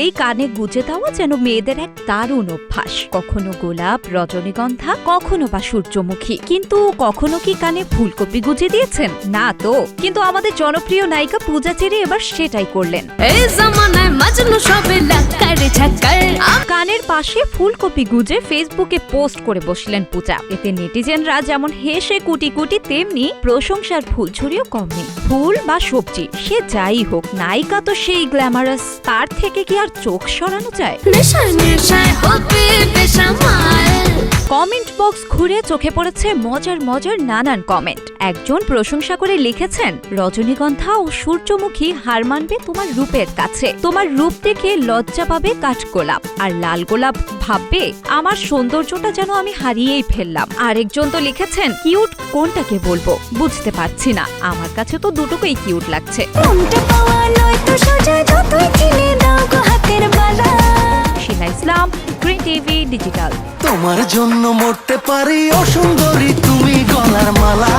দেখলেই কানে গুজে দেওয়া যেন মেয়েদের এক দারুণ অভ্যাস। কখনো গোলাপ, রজনীগন্ধা, কখনো বা সূর্যমুখী। কিন্তু কখনো কি কানে ফুলকপি গুজে দিয়েছেন? না তো। কিন্তু আমাদের জনপ্রিয় নায়িকা পূজা চেরি এবার সেটাই করলেন। কানের পাশে ফুলকপি গুজে ফেসবুকে পোস্ট করে বসলেন পূজা। এতে নেটিজেনরা যেমন হেসে কুটি কুটি, তেমনি প্রশংসার ফুল ছড়িয়েও কম নেই। ফুল বা সবজি সে যাই হোক, নায়িকা তো সেই গ্ল্যামারাস, তার থেকে কি আর চোখ সরানো যায়? কমেন্ট বক্স ঘুরে চোখে পড়েছে মজার মজার নানান কমেন্ট। একজন প্রশংসা করে লিখেছেন, রজনীগন্ধা ও সূর্যমুখী হার মানবে তোমার রূপের কাছে। তোমার রূপ দেখে লজ্জা পাবে কাঠগোলাপ, আর লাল গোলাপ ভাববে আমার সৌন্দর্যটা যেন আমি হারিয়েই ফেললাম। আরেকজন তো লিখেছেন, কিউট কোনটাকে বলবো বুঝতে পারছি না, আমার কাছে তো দুটোকেই কিউট লাগছে। শিলা ইসলাম, গ্রিন টিভি ডিজিটাল। তোমার জন্য মরতে পারি ও সুন্দরী তুমি গলার মালা।